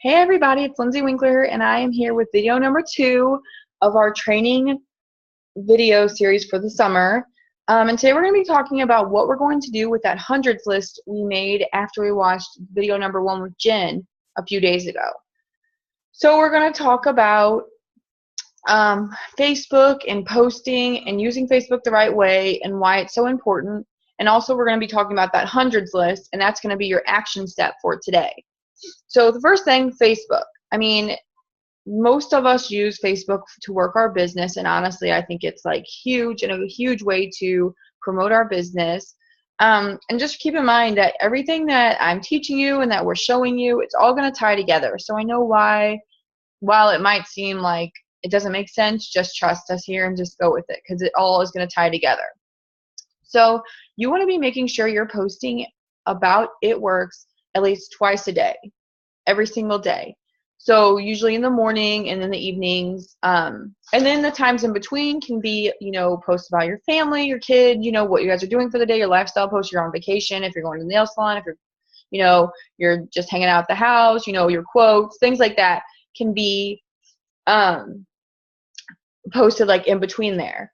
Hey everybody, it's Lindsay Winkler and I am here with video number 2 of our training video series for the summer. And today we're going to be talking about what we're going to do with that hundreds list we made after we watched video number 1 with Jen a few days ago. So we're going to talk about Facebook and posting and using Facebook the right way and why it's so important. And also we're going to be talking about that hundreds list, and that's going to be your action step for today. So the first thing, Facebook. I mean, most of us use Facebook to work our business, and honestly, I think it's like huge and a huge way to promote our business. And just keep in mind that everything that I'm teaching you and that we're showing you, it's all going to tie together. So I know why, while it might seem like it doesn't make sense, just trust us here and just go with it because it all is going to tie together. So you want to be making sure you're posting about It Works at least twice a day, every single day. So usually in the morning and in the evenings, and then the times in between can be, posts about your family, your kid, what you guys are doing for the day, your lifestyle posts, you're on vacation, if you're going to the nail salon, if you're just hanging out at the house, your quotes, things like that can be posted like in between there.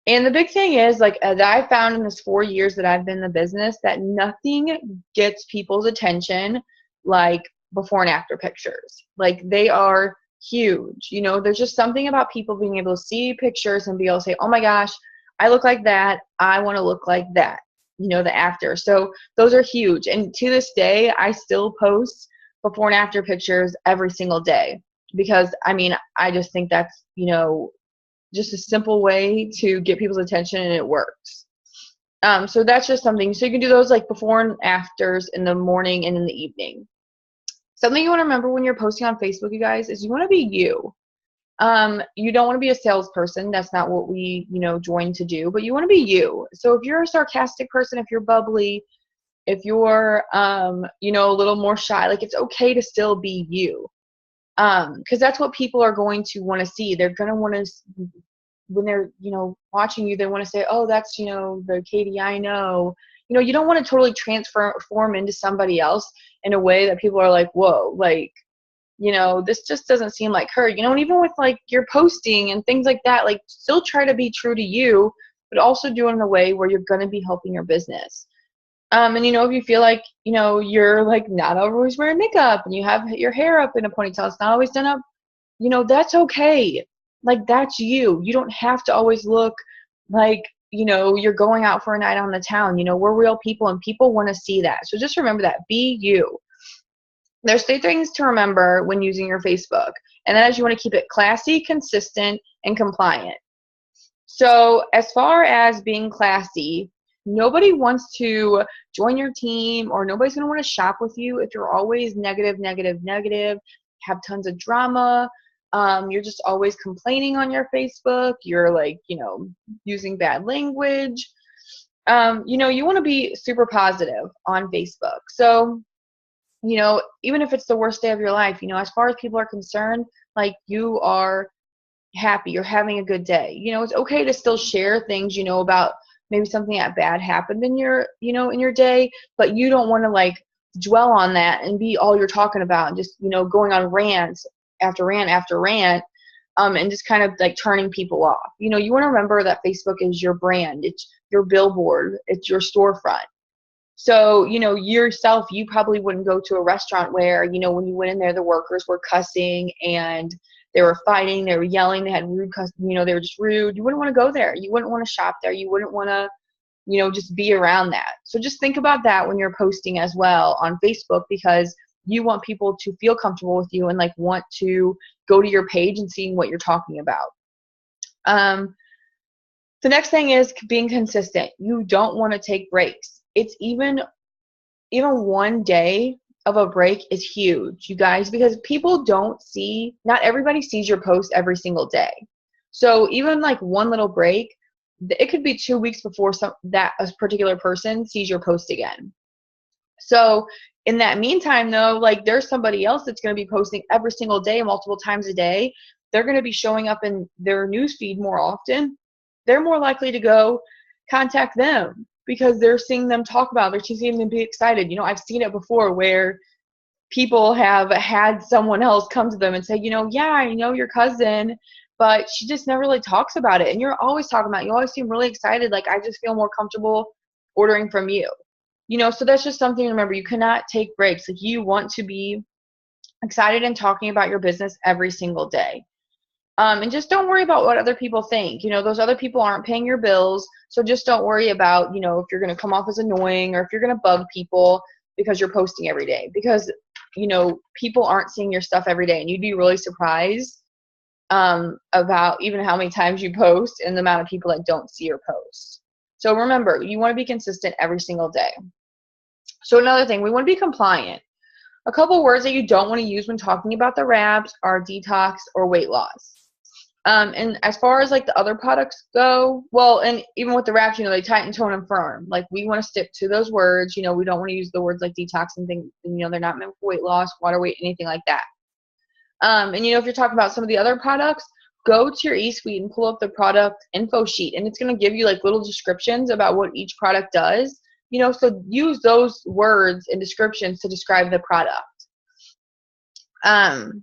And the big thing is, like, as I found in this 4 years that I've been in the business, that nothing gets people's attention like before and after pictures. Like, they are huge. There's just something about people being able to see pictures and be able to say, oh my gosh, I look like that. I want to look like that, the after. So those are huge. And to this day, I still post before and after pictures every single day because, I just think that's, just a simple way to get people's attention, and it works. So that's just something. So you can do those like before and afters in the morning and in the evening. Something you want to remember when you're posting on Facebook, you guys, is you want to be you. You don't want to be a salesperson. That's not what we, joined to do, but you want to be you. So if you're a sarcastic person, if you're bubbly, if you're, a little more shy, like, it's okay to still be you. Because that's what people are going to want to see. They're going to want to, when they're, watching you, they want to say, oh, that's, the Katie I know. You don't want to totally transform into somebody else in a way that people are like, whoa, like, this just doesn't seem like her. And even with like your posting and things like that, like, still try to be true to you, but also do it in a way where you're going to be helping your business. And if you feel like, you're like not always wearing makeup and you have your hair up in a ponytail, it's not always done up, that's okay. Like, that's you. You don't have to always look like, you're going out for a night on the town. We're real people and people want to see that. So just remember that. Be you. There's 3 things to remember when using your Facebook. And that is, you want to keep it classy, consistent, and compliant. So as far as being classy, nobody wants to join your team, or nobody's going to want to shop with you if you're always negative, have tons of drama. You're just always complaining on your Facebook. You're like, using bad language. You want to be super positive on Facebook. So, even if it's the worst day of your life, as far as people are concerned, like, you are happy, you're having a good day. It's okay to still share things, about maybe something that bad happened in your, in your day, but you don't want to like dwell on that and be all you're talking about and just, going on rants after rant after rant, and just kind of like turning people off. You want to remember that Facebook is your brand. It's your billboard. It's your storefront. So, yourself, you probably wouldn't go to a restaurant where, when you went in there, the workers were cussing and they were fighting, they were yelling, they had rude they were just rude. You wouldn't want to go there. You wouldn't want to shop there. You wouldn't want to, just be around that. So just think about that when you're posting as well on Facebook, because you want people to feel comfortable with you and like want to go to your page and seeing what you're talking about. The next thing is being consistent. You don't want to take breaks. It's even one day of a break is huge, you guys, because people not everybody sees your post every single day. So even like one little break, it could be 2 weeks before a particular person sees your post again. So in that meantime, though, like, there's somebody else that's going to be posting every single day, multiple times a day. They're going to be showing up in their newsfeed more often. They're more likely to go contact them because they're seeing them talk about it. They're seeing them be excited. I've seen it before where people have had someone else come to them and say, yeah, I know your cousin, but she just never really talks about it. And you're always talking about it. You always seem really excited. Like, I just feel more comfortable ordering from you. So that's just something to remember. You cannot take breaks. Like, you want to be excited and talking about your business every single day. And just don't worry about what other people think. Those other people aren't paying your bills. So just don't worry about, if you're going to come off as annoying or if you're going to bug people because you're posting every day. Because, people aren't seeing your stuff every day. And you'd be really surprised about even how many times you post and the amount of people that don't see your posts. So remember, you want to be consistent every single day. So another thing, we want to be compliant. A couple words that you don't want to use when talking about the wraps are detox or weight loss. And as far as like the other products go, well, and even with the wraps, they tighten, tone, and firm. Like, we want to stick to those words. We don't want to use the words like detox and things. They're not meant for weight loss, water weight, anything like that. And if you're talking about some of the other products, go to your eSuite and pull up the product info sheet, and it's going to give you like little descriptions about what each product does. So use those words and descriptions to describe the product. And,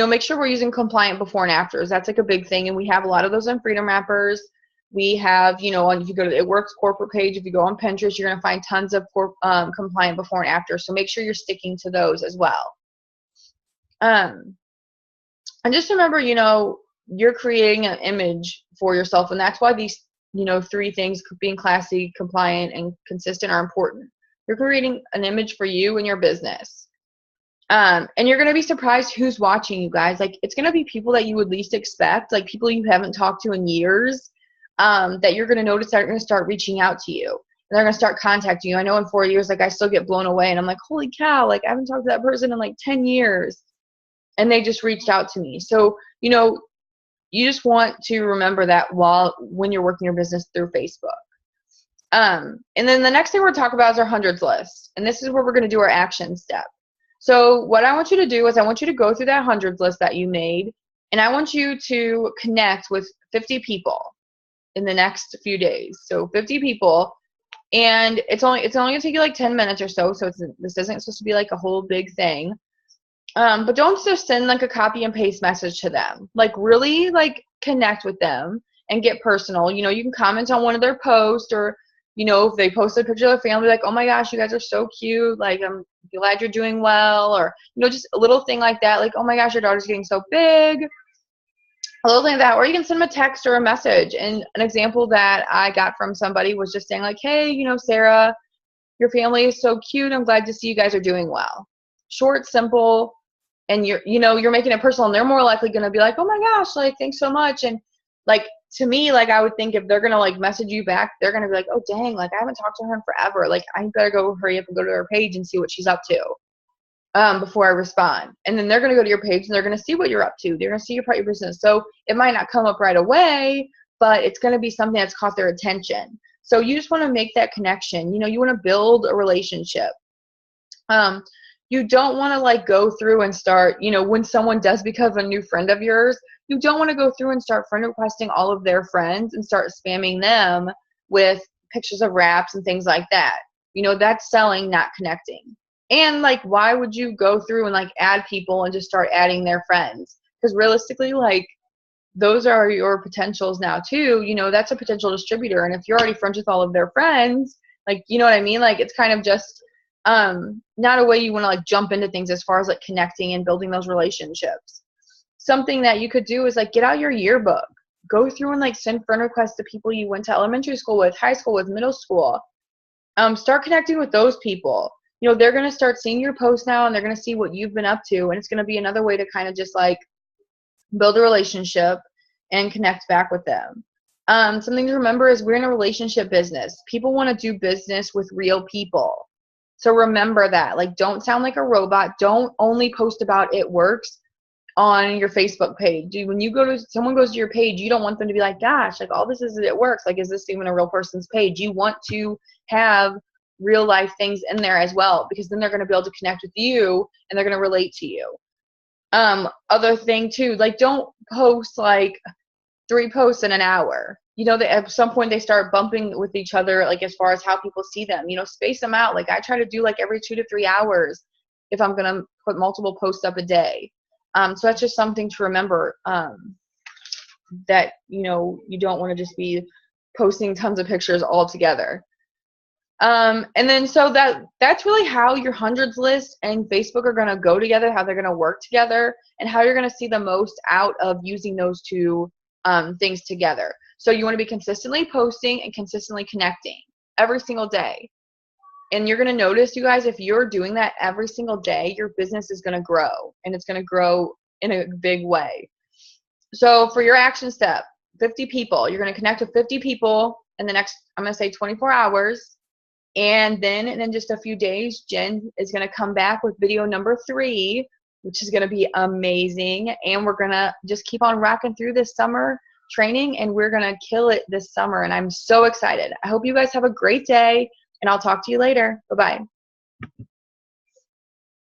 make sure we're using compliant before and afters. That's like a big thing. And we have a lot of those on Freedom Wrappers. We have, if you go to the It Works corporate page, if you go on Pinterest, you're going to find tons of compliant before and after. So make sure you're sticking to those as well. And just remember, you're creating an image for yourself. And that's why these, 3 things, being classy, compliant, and consistent, are important. You're creating an image for you and your business. And you're going to be surprised who's watching you guys. Like, it's going to be people that you would least expect, like people you haven't talked to in years, that you're going to notice that are going to start reaching out to you. And they're going to start contacting you. I know in 4 years, like, I still get blown away. And I'm like, holy cow, like, I haven't talked to that person in like 10 years. And they just reached out to me. So, you just want to remember that when you're working your business through Facebook. And then the next thing we're talking about is our hundreds list. And this is where we're going to do our action step. So what I want you to do is I want you to go through that hundreds list that you made, and I want you to connect with 50 people in the next few days. So 50 people, and it's only going to take you like 10 minutes or so. So this isn't supposed to be like a whole big thing. But don't just send like a copy and paste message to them. Like, really like connect with them and get personal. You can comment on one of their posts, or if they post a picture of their family, like, oh my gosh, you guys are so cute. Like, I'm glad you're doing well. Or, just a little thing like that. Like, oh my gosh, your daughter's getting so big. A little thing like that. Or you can send them a text or a message. And an example that I got from somebody was just saying like, hey, Sarah, your family is so cute. I'm glad to see you guys are doing well. Short, simple, and you're making it personal, and they're more likely going to be like, oh my gosh, like, thanks so much. And like, to me, like, I would think if they're going to like message you back, they're going to be like, oh dang, like, I haven't talked to her in forever. Like, I better go hurry up and go to her page and see what she's up to before I respond. And then they're going to go to your page and they're going to see what you're up to. They're going to see your business. So it might not come up right away, but it's going to be something that's caught their attention. So you just want to make that connection. You want to build a relationship. You don't want to like go through and start, when someone does become a new friend of yours, you don't want to go through and start friend requesting all of their friends and start spamming them with pictures of wraps and things like that. That's selling, not connecting. And like, why would you go through and like add people and just start adding their friends? Because realistically, like, those are your potentials now too. That's a potential distributor. And if you're already friends with all of their friends, like, you know what I mean? Like, it's kind of just not a way you want to like jump into things as far as like connecting and building those relationships. Something that you could do is like get out your yearbook, go through and like send friend requests to people you went to elementary school with, high school with, middle school. Start connecting with those people. They're going to start seeing your posts now, and they're going to see what you've been up to, and it's going to be another way to kind of just like build a relationship and connect back with them. Something to remember is we're in a relationship business. People want to do business with real people. So remember that. Like, don't sound like a robot. Don't only post about It Works on your Facebook page. Dude, when someone goes to your page, you don't want them to be like, gosh, like, all this is It Works. Like, is this even a real person's page? You want to have real life things in there as well, because then they're going to be able to connect with you and they're going to relate to you. Other thing too, like, don't post like 3 posts in an hour. That at some point they start bumping with each other, like, as far as how people see them. Space them out. Like, I try to do like every 2 to 3 hours if I'm going to put multiple posts up a day. So that's just something to remember, that, you know, you don't want to just be posting tons of pictures all together. And then so that's really how your hundreds list and Facebook are going to go together, how they're going to work together, and how you're going to see the most out of using those two things together. So you want to be consistently posting and consistently connecting every single day. And you're going to notice, you guys, if you're doing that every single day, your business is going to grow, and it's going to grow in a big way. So for your action step, 50 people, you're going to connect with 50 people in the next, I'm going to say 24 hours. And then in just a few days, Jen is going to come back with video number 3, which is going to be amazing. And we're going to just keep on rocking through this summer training, and we're going to kill it this summer. And I'm so excited. I hope you guys have a great day, and I'll talk to you later. Bye-bye.